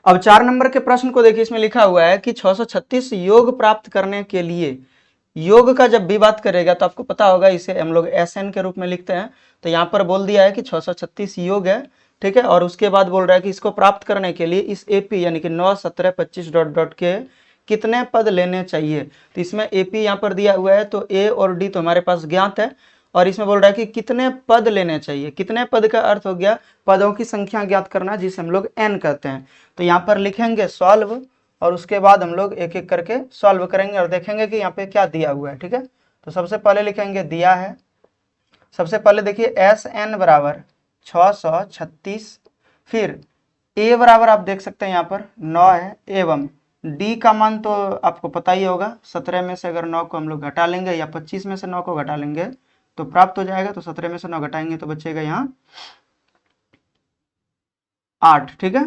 अब 4 नंबर के प्रश्न को देखिए, इसमें लिखा हुआ है कि 636 योग प्राप्त करने के लिए, योग का जब भी बात करेगा तो आपको पता होगा इसे हम लोग SN के रूप में लिखते हैं। तो यहाँ पर बोल दिया है कि 636 योग है, ठीक है। और उसके बाद बोल रहा है कि इसको प्राप्त करने के लिए इस AP यानी कि 9, 17, 25 डॉट डॉट के कितने पद लेने चाहिए। तो इसमें AP यहाँ पर दिया हुआ है, तो A और D तो हमारे पास ज्ञात है, और इसमें बोल रहा है कि कितने पद लेने चाहिए। कितने पद का अर्थ हो गया पदों की संख्या ज्ञात करना, जिसे हम लोग n कहते हैं। तो यहाँ पर लिखेंगे सॉल्व, और उसके बाद हम लोग एक एक करके सॉल्व करेंगे और देखेंगे कि यहाँ पे क्या दिया हुआ है, ठीक है। तो सबसे पहले लिखेंगे दिया है, सबसे पहले देखिए SN बराबर 636, फिर A बराबर आप देख सकते हैं यहाँ पर 9 है, एवं D का मान तो आपको पता ही होगा, 17 में से अगर 9 को हम लोग घटा लेंगे या 25 में से 9 को घटा लेंगे तो प्राप्त हो जाएगा। तो 17 में से 9 घटाएंगे तो बचेगा यहाँ 8, ठीक है,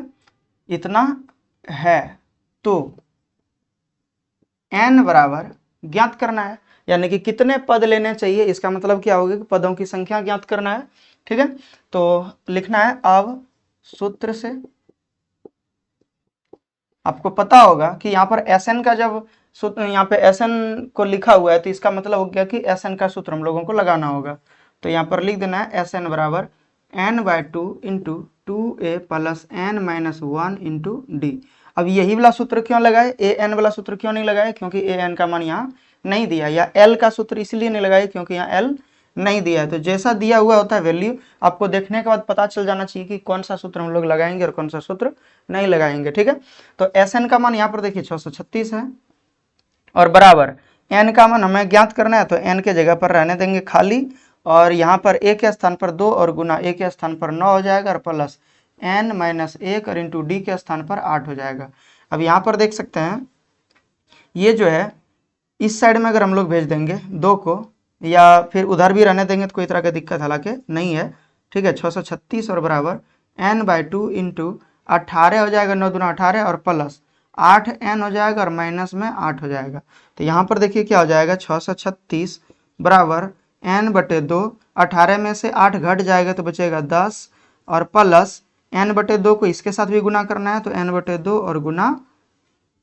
इतना है। तो n बराबर ज्ञात करना है, यानी कि कितने पद लेने चाहिए, इसका मतलब क्या होगा कि पदों की संख्या ज्ञात करना है, ठीक है। तो लिखना है अब सूत्र से, आपको पता होगा कि यहाँ पर SN का जब सूत्र यहाँ पे SN को लिखा हुआ है तो इसका मतलब हो गया कि SN का सूत्र हम लोगों को लगाना होगा। तो यहाँ पर लिख देना है SN बराबर n/2 into 2a plus n minus 1 into D. अब यही वाला सूत्र क्यों लगाए, an वाला सूत्र क्यों नहीं लगाए, क्योंकि an का मान यहाँ नहीं दिया, या l का सूत्र इसलिए नहीं लगाए क्योंकि यहाँ l नहीं दिया है। तो जैसा दिया हुआ होता है वैल्यू, आपको देखने के बाद पता चल जाना चाहिए कि कौन सा सूत्र हम लोग लगाएंगे और कौन सा सूत्र नहीं लगाएंगे, ठीक है। तो SN का मान यहाँ पर देखिए 636 है, और बराबर n का मान हमें ज्ञात करना है, तो n के जगह पर रहने देंगे खाली, और यहाँ पर a के स्थान पर 2 और गुना a के स्थान पर 9 हो जाएगा, और प्लस n माइनस 1 और इंटू डी के स्थान पर 8 हो जाएगा। अब यहाँ पर देख सकते हैं ये जो है इस साइड में अगर हम लोग भेज देंगे 2 को, या फिर उधर भी रहने देंगे तो कोई तरह की दिक्कत हालांकि नहीं है, ठीक है। 636 और बराबर n/2 इंटू 18 हो जाएगा, 9 दूना 18 और प्लस 8n हो जाएगा और माइनस में 8 हो जाएगा। तो यहाँ पर देखिए क्या हो जाएगा, 636 बराबर n/2, 18 में से 8 घट जाएगा तो बचेगा 10, और प्लस n/2 को इसके साथ भी गुना करना है, तो n/2 और गुना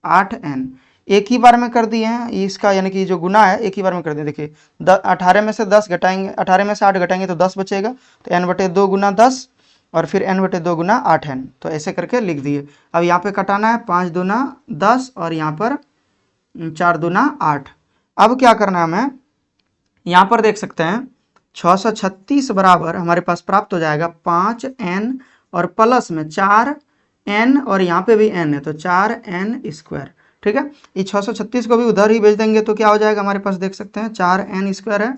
8n एक ही बार में कर दिए हैं इसका, यानी कि जो गुना है एक ही बार में कर दिए। देखिए 18 में से 10 घटाएंगे, 18 में से 8 घटाएंगे तो 10 बचेगा, तो n/2 गुना 10 और फिर n/2 गुना 8n, तो ऐसे करके लिख दिए। अब यहाँ पे कटाना है 5 दूना 10 और यहाँ पर 4 दूना 8। अब क्या करना है हमें, यहाँ पर देख सकते हैं 636 बराबर हमारे पास प्राप्त हो जाएगा 5n और प्लस में 4n, और यहाँ पे भी n है तो 4n स्क्वायर, ठीक है। ये 636 को भी उधर ही भेज देंगे तो क्या हो जाएगा हमारे पास, देख सकते हैं 4n स्क्वायर है,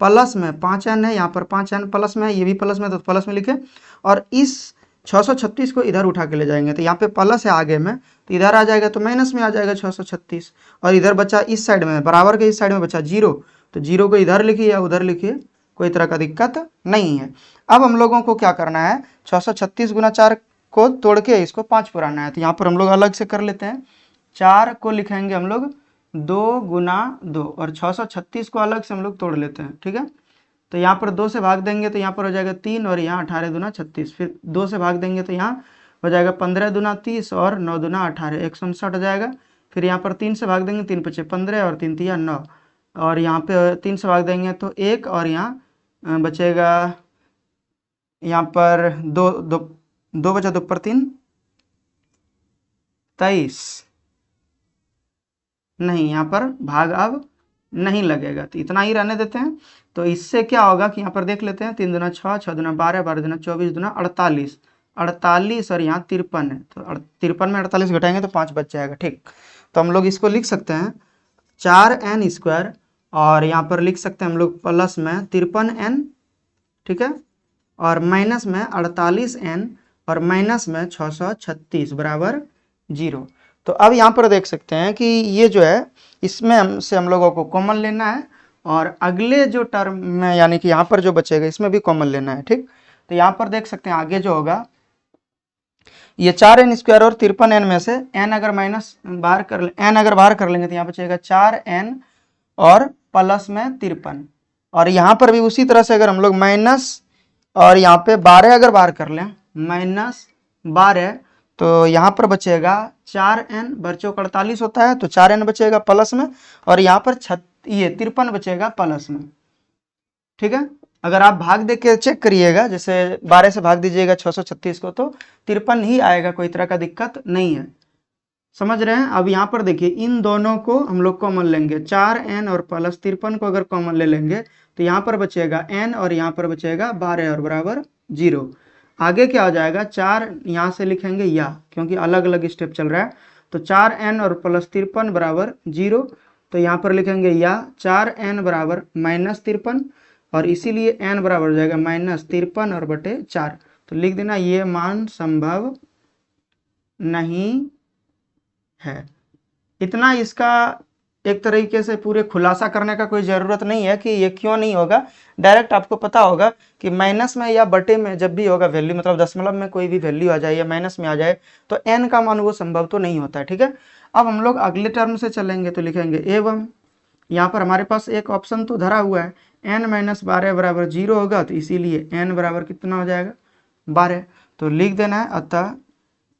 प्लस में 5n है, यहाँ पर 5n प्लस में है, ये भी प्लस में तो प्लस में लिखे, और इस 636 को इधर उठा के ले जाएंगे तो यहाँ पे प्लस है आगे में, तो इधर आ जाएगा तो माइनस में आ जाएगा 636, और इधर बचा इस साइड में बराबर के इस साइड में बचा 0, तो 0 को इधर लिखिए या उधर लिखिए, कोई तरह का दिक्कत नहीं है। अब हम लोगों को क्या करना है, 636 गुना 4 को तोड़ के इसको 5 पुराना है, तो यहाँ पर हम लोग अलग से कर लेते हैं। 4 को लिखेंगे हम लोग 2 गुना 2, और 636 को अलग से हम लोग तोड़ लेते हैं, ठीक है। तो यहाँ पर 2 से भाग देंगे तो यहाँ पर हो जाएगा 3, और यहाँ 18 दूना 36, फिर 2 से भाग देंगे तो यहाँ हो जाएगा 15 दूना 30 और 9 दूना 18, 159 हो जाएगा। फिर यहाँ पर 3 से भाग देंगे, 3 पचे 15 और 3 तिया 9, और यहाँ पे 3 से भाग देंगे तो 1, और यहाँ बचेगा यहाँ पर 2 बचा 2 पर 3 23, नहीं यहाँ पर भाग अब नहीं लगेगा तो इतना ही रहने देते हैं। तो इससे क्या होगा कि यहाँ पर देख लेते हैं, 3 दूना 6, 6 दूना 12, 12 दूना 24, दूना 48, 48 और यहाँ 53 है, तो 53 में 48 घटाएंगे तो 5 बच जाएगा, ठीक। तो हम लोग इसको लिख सकते हैं 4n स्क्वायर, और यहाँ पर लिख सकते हैं हम लोग प्लस में 53n, ठीक है, और माइनस में 48n और माइनस में 636 बराबर 0। तो अब यहाँ पर देख सकते हैं कि ये जो है इसमें हम लोगों को कॉमन लेना है, और अगले जो टर्म में यानी कि यहाँ पर जो बचेगा इसमें भी कॉमन लेना है, ठीक। तो यहाँ पर देख सकते हैं आगे जो होगा ये 4n स्क्वायर और 53n में से n अगर बाहर कर लेंगे तो यहाँ बचेगा 4n और प्लस में 53, और यहाँ पर भी उसी तरह से अगर हम लोग माइनस और यहाँ पे 12 अगर बाहर कर लें -12, तो यहाँ पर बचेगा 4n, बच्चों 48 होता है तो 4n बचेगा प्लस में, और यहाँ पर ये 53 बचेगा प्लस में। ठीक है, अगर आप भाग दे के चेक करिएगा, जैसे 12 से भाग दीजिएगा 636 को, तो 53 ही आएगा, कोई तरह का दिक्कत नहीं है। समझ रहे हैं। अब यहाँ पर देखिए इन दोनों को हम लोग कॉमन लेंगे, 4n और प्लस 53 को अगर कॉमन ले लेंगे तो यहाँ पर बचेगा n और यहाँ पर बचेगा 12 और बराबर 0। आगे क्या हो जाएगा, 4 यहाँ से लिखेंगे या, क्योंकि अलग अलग स्टेप चल रहा है, तो 4n और प्लस 53 बराबर 0, तो यहाँ पर लिखेंगे या 4n बराबर -53, और इसीलिए n बराबर हो जाएगा -53 और बटे 4। तो लिख देना ये मान संभव नहीं है। इतना इसका एक तरीके से पूरे खुलासा करने का कोई ज़रूरत नहीं है कि ये क्यों नहीं होगा। डायरेक्ट आपको पता होगा कि माइनस में या बटे में जब भी होगा वैल्यू, मतलब दशमलव में कोई भी वैल्यू आ जाए या माइनस में आ जाए, तो n का मान वो संभव तो नहीं होता है। ठीक है, अब हम लोग अगले टर्म से चलेंगे तो लिखेंगे एवं, यहाँ पर हमारे पास एक ऑप्शन तो धरा हुआ है, n - 12 बराबर 0 होगा, तो इसीलिए n बराबर कितना हो जाएगा 12। तो लिख देना है अतः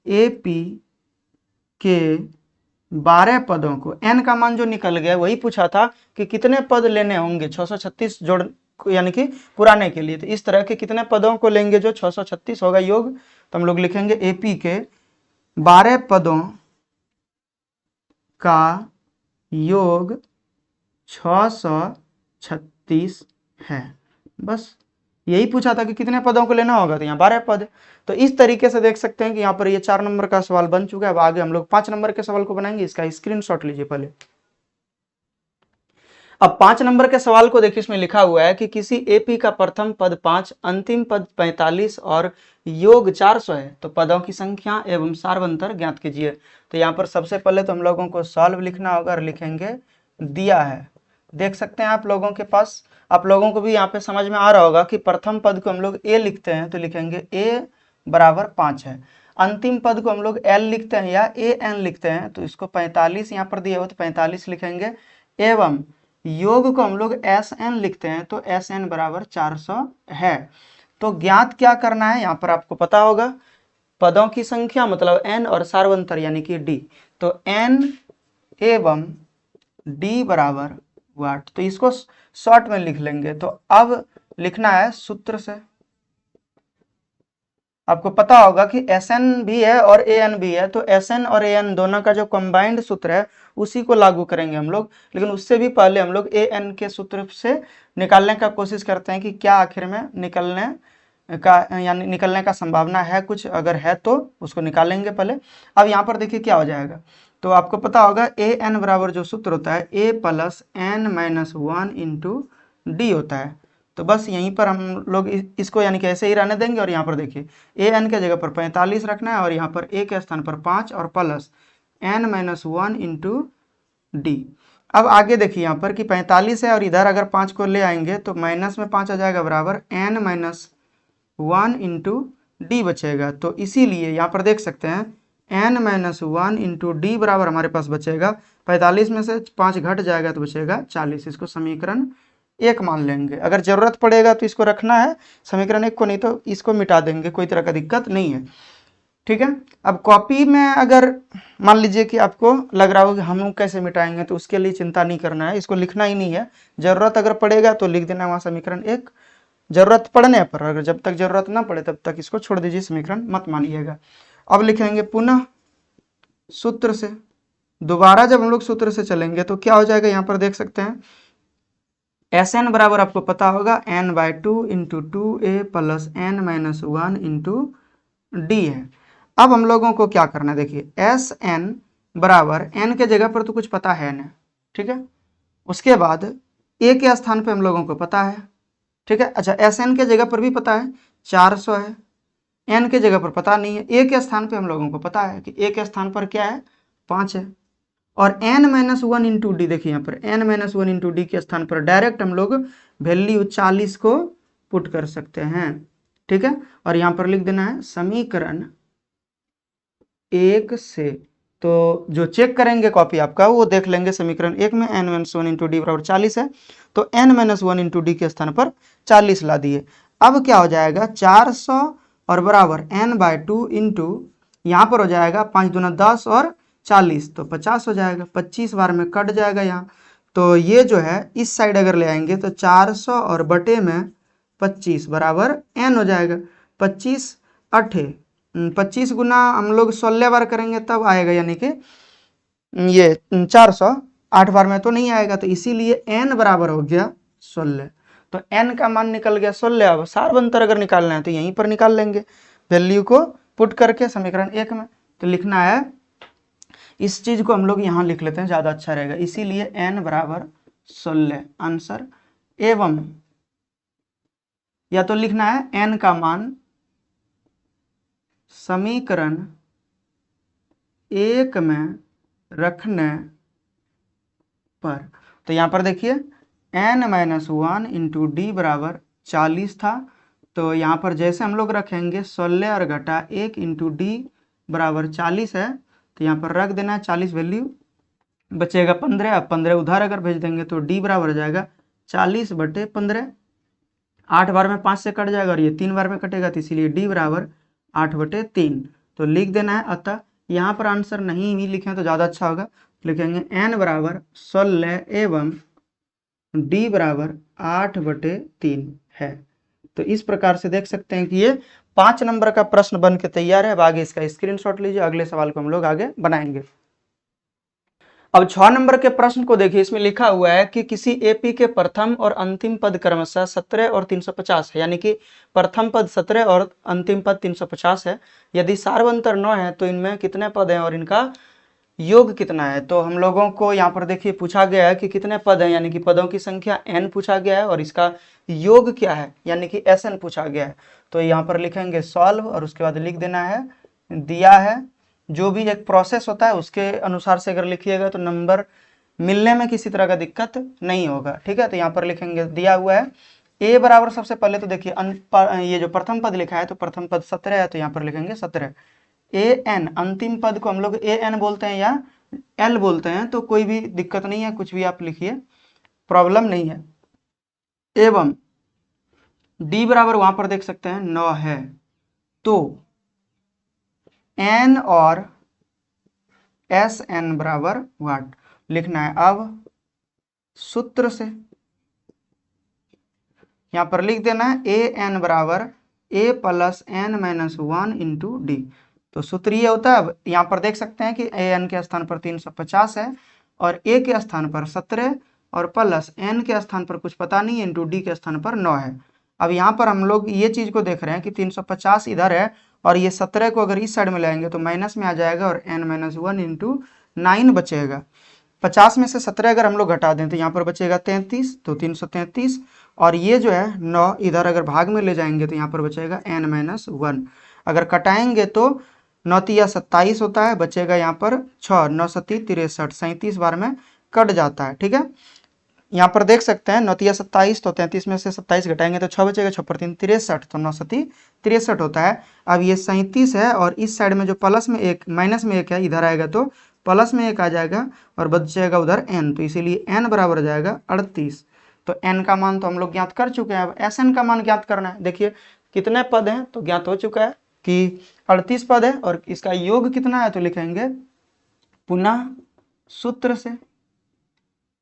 AP के 12 पदों को, n का मान जो निकल गया वही पूछा था कि कितने पद लेने होंगे 636 जोड़, यानी कि पुराने के लिए, तो इस तरह के कितने पदों को लेंगे जो 636 होगा योग, तो हम लोग लिखेंगे AP के 12 पदों का योग 636 है। बस यही पूछा था कि कितने पदों को लेना होगा, तो यहाँ 12 पद। तो इस तरीके से देख सकते हैं कि यहाँ पर ये 4 नंबर का सवाल बन चुका है। अब आगे हम लोग 5 नंबर के सवाल को बनाएंगे, इसका स्क्रीनशॉट लीजिए पहले। अब 5 नंबर के सवाल को देखिए, इसमें लिखा हुआ है कि किसी एपी का प्रथम पद 5, अंतिम पद 45 और योग 400 है, तो पदों की संख्या एवं सार्वंतर ज्ञात कीजिए। तो यहाँ पर सबसे पहले तो हम लोगों को सॉल्व लिखना होगा, और लिखेंगे दिया है, देख सकते हैं आप लोगों के पास, आप लोगों को भी यहाँ पे समझ में आ रहा होगा कि प्रथम पद को हम लोग a लिखते हैं तो लिखेंगे a बराबर 5 है। अंतिम पद को हम लोग l लिखते हैं या an लिखते हैं, तो इसको 45 यहाँ पर दिया हुआ तो 45 लिखेंगे, एवं योग को हम लोग sn लिखते हैं तो sn बराबर 400 है। तो ज्ञात क्या करना है, यहाँ पर आपको पता होगा पदों की संख्या मतलब n और सार्वंतर यानी कि d, तो n एवं d बराबर वाट, तो इसको शॉर्ट में लिख लेंगे। तो अब लिखना है सूत्र से, आपको पता होगा कि Sn भी है और An भी है, तो Sn और An दोनों का जो कंबाइंड सूत्र है उसी को लागू करेंगे हम लोग, लेकिन उससे भी पहले हम लोग An के सूत्र से निकालने का कोशिश करते हैं कि क्या आखिर में निकलने का, यानी निकलने का संभावना है कुछ, अगर है तो उसको निकालेंगे पहले। अब यहाँ पर देखिए क्या हो जाएगा, तो आपको पता होगा An बराबर जो सूत्र होता है a + n - 1 × d होता है। तो बस यहीं पर हम लोग इसको यानी कि ऐसे ही रहने देंगे, और यहाँ पर देखिए an के जगह पर 45 रखना है, और यहाँ पर a के स्थान पर 5 और प्लस n - 1 × d। अब आगे देखिए यहाँ पर कि 45 है और इधर अगर 5 को ले आएंगे तो माइनस में 5 आ जाएगा, बराबर n - 1 × d बचेगा। तो इसीलिए यहाँ पर देख सकते हैं n - 1 × d बराबर हमारे पास बचेगा 45 में से 5 घट जाएगा तो बचेगा 40। इसको समीकरण 1 मान लेंगे, अगर जरूरत पड़ेगा तो इसको रखना है समीकरण 1 को, नहीं तो इसको मिटा देंगे, कोई तरह का दिक्कत नहीं है। ठीक है, अब कॉपी में अगर मान लीजिए कि आपको लग रहा हो कि हम कैसे मिटाएंगे, तो उसके लिए चिंता नहीं करना है, इसको लिखना ही नहीं है। जरूरत अगर पड़ेगा तो लिख देना वहाँ समीकरण 1, जरूरत पड़ने पर, अगर जब तक जरूरत ना पड़े तब तक इसको छोड़ दीजिए, समीकरण मत मानिएगा। अब लिखेंगे पुनः सूत्र से, दोबारा जब हम लोग सूत्र से चलेंगे तो क्या हो जाएगा, यहाँ पर देख सकते हैं Sn बराबर आपको पता होगा n/2 × 2a + n - 1 × d है। अब हम लोगों को क्या करना है, देखिए Sn बराबर n के जगह पर तो कुछ पता है ना, ठीक है, उसके बाद a के स्थान पे हम लोगों को पता है, ठीक है। अच्छा Sn के जगह पर भी पता है 400 है, n के जगह पर पता नहीं है, a के स्थान पे हम लोगों को पता है कि a के स्थान पर क्या है 5 है, और n - 1 × d, देखिए यहाँ पर n - 1 × d के स्थान पर डायरेक्ट हम लोग वैल्यू 40 को पुट कर सकते हैं, ठीक है। और यहाँ पर लिख देना है समीकरण 1 से, तो जो चेक करेंगे कॉपी आपका वो देख लेंगे समीकरण 1 में n - 1 × d बराबर 40 है, तो n - 1 × d के स्थान पर 40 ला दिए। अब क्या हो जाएगा 400 और बराबर n/2 × यहाँ पर हो जाएगा 5 दूना 10 और 40 तो 50 हो जाएगा, 25 बार में कट जाएगा यहाँ। तो ये जो है इस साइड अगर ले आएंगे तो 400 और बटे में 25 बराबर n हो जाएगा। 25 8 25 गुना हम लोग 16 बार करेंगे तब आएगा, यानी कि ये 400, 8 बार में तो नहीं आएगा, तो इसीलिए n बराबर हो गया 16। तो n का मान निकल गया 16। अब सारवंतर अगर निकालना है तो यहीं पर निकाल लेंगे, वैल्यू को पुट करके समीकरण 1 में। तो लिखना है, इस चीज को हम लोग यहाँ लिख लेते हैं, ज्यादा अच्छा रहेगा, इसीलिए n बराबर 16 आंसर। एवं या तो लिखना है n का मान समीकरण 1 में रखने पर। तो यहाँ पर देखिए n-1 इंटू डी बराबर 40 था, तो यहाँ पर जैसे हम लोग रखेंगे 16 और घटा 1 इंटू डी बराबर 40 है, तो यहाँ पर रख देना है 40, वैल्यू बचेगा 15। अब 15 उधर अगर भेज देंगे तो डी बराबर हो जाएगा 40 बटे 15। 8 बार में 5 से कट जाएगा और ये 3 बार में कटेगा, तो इसीलिए डी बराबर 8 बटे 3। तो लिख देना है। अतः यहाँ पर आंसर नहीं भी लिखें तो ज़्यादा अच्छा होगा, लिखेंगे n बराबर 16 एवं d बराबर 8 बटे 3 है। तो इस प्रकार से देख सकते हैं कि ये 5 नंबर का प्रश्न बन के तैयार है। अब आगे इसका स्क्रीनशॉट लीजिए, अगले सवाल को हम लोग आगे बनाएंगे। अब 6 नंबर के प्रश्न को देखिए, इसमें लिखा हुआ है कि किसी एपी के प्रथम और अंतिम पद क्रमशः 17 और 350 है, यानी कि प्रथम पद 17 और अंतिम पद 350 है। यदि सारवंतर 9 है तो इनमें कितने पद हैं और इनका योग कितना है। तो हम लोगों को यहाँ पर देखिए पूछा गया है कि कितने पद हैं, यानी कि पदों की संख्या n पूछा गया है और इसका योग क्या है, यानी कि Sn पूछा गया है। तो यहाँ पर लिखेंगे सॉल्व और उसके बाद लिख देना है दिया है। जो भी एक प्रोसेस होता है उसके अनुसार से अगर लिखिएगा तो नंबर मिलने में किसी तरह का दिक्कत नहीं होगा, ठीक है। तो यहाँ पर लिखेंगे दिया हुआ है a बराबर, सबसे पहले तो देखिए ये जो प्रथम पद लिखा है तो प्रथम पद 17 है, तो यहाँ पर लिखेंगे 17। an अंतिम पद को हम लोग an बोलते हैं या l बोलते हैं, तो कोई भी दिक्कत नहीं है, कुछ भी आप लिखिए, प्रॉब्लम नहीं है। एवं d बराबर वहां पर देख सकते हैं 9 है, तो n और Sn बराबर वाट लिखना है। अब सूत्र से यहां पर लिख देना है an बराबर a plus n minus 1 into D. तो सूत्र ये होता है। अब यहाँ पर देख सकते हैं कि an के स्थान पर 350 है और a के स्थान पर 17 और प्लस n के स्थान पर कुछ पता नहीं है, इंटू डी के स्थान पर 9 है। अब यहाँ पर हम लोग ये चीज को देख रहे हैं कि 350 इधर है और ये 17 को अगर इस साइड में लाएंगे तो माइनस में आ जाएगा और n माइनस 1 इंटू 9 बचेगा। 50 में से 17 अगर हम लोग घटा दें तो यहाँ पर बचेगा 33, तो 333 और ये जो है 9 इधर अगर भाग में ले जाएंगे तो यहाँ पर बचेगा n माइनस 1। अगर कटाएंगे तो 9 तिया 27 होता है, बचेगा यहाँ पर 6, 9 सती 63, 37 बार में कट जाता है, ठीक है। यहाँ पर देख सकते हैं 9 तिया 27, तो 33 में से 27 घटाएंगे तो 6 बचेगा, 6 पर 3 63, तो 9 सती 63 होता है। अब ये 37 है और इस साइड में जो प्लस में एक माइनस में एक है इधर आएगा तो प्लस में एक आ जाएगा और बचेगा उधर n, तो इसीलिए n बराबर हो जाएगा 38। तो n का मान तो हम लोग ज्ञात कर चुके हैं। अब Sn का मान ज्ञात करना है। देखिए कितने पद हैं तो ज्ञात हो चुका है कि 38 पद है और इसका योग कितना है, तो लिखेंगे पुनः सूत्र से।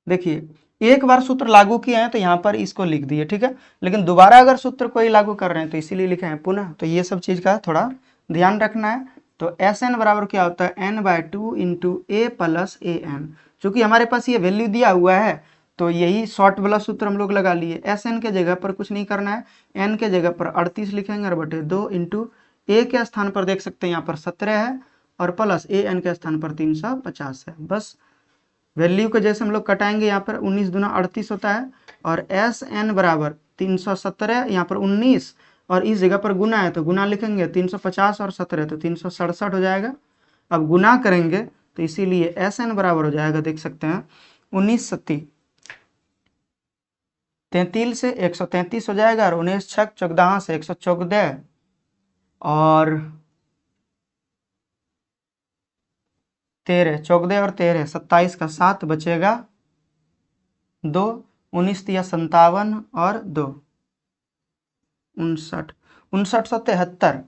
देखिए एक बार सूत्र लागू किए हैं तो यहाँ पर इसको लिख दिए, ठीक है, लेकिन दोबारा अगर सूत्र कोई लागू कर रहे हैं तो इसीलिए लिखे हैं पुनः। तो ये सब चीज का थोड़ा ध्यान रखना है। तो Sn बराबर क्या होता है, n/2 into a plus an। चूंकि हमारे पास ये वैल्यू दिया हुआ है तो यही शॉर्ट वाला सूत्र हम लोग लगा लिए। Sn के जगह पर कुछ नहीं करना है, n के जगह पर 38 लिखेंगे और बटे 2 इंटू a के स्थान पर देख सकते हैं यहाँ पर 17 है और प्लस an के स्थान पर 350 है। बस वैल्यू को जैसे हम लोग कटाएंगे यहाँ पर 19 दूना 38 होता है और Sn बराबर 317 यहाँ पर 19 और इस जगह पर गुना है तो गुना लिखेंगे 350 और 17 तो 367 हो जाएगा। अब गुना करेंगे तो इसीलिए Sn बराबर हो जाएगा, देख सकते हैं 19 सत्ती 33 से 133 हो जाएगा और 19 छक 14 से 114 और 13, 14 और 13 27 का 7 बचेगा 2, 19 तिया 57 और 2 59, 59 सौ 73।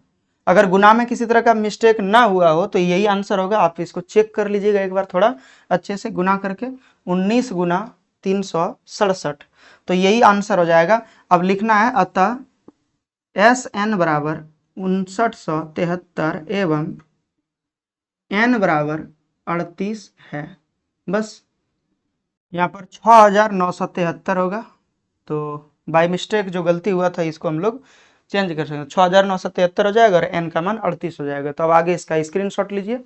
अगर गुना में किसी तरह का मिस्टेक ना हुआ हो तो यही आंसर होगा। आप इसको चेक कर लीजिएगा एक बार थोड़ा अच्छे से गुना करके, 19 गुना 367, तो यही आंसर हो जाएगा। अब लिखना है अतः SN बराबर 5973 एवं n बराबर 38 है। बस यहाँ पर 6973 होगा, तो बाय मिस्टेक जो गलती हुआ था इसको हम लोग चेंज कर सकते हैं, 6973 हो जाएगा और n का मान 38 हो जाएगा। तो अब आगे इसका स्क्रीनशॉट लीजिए।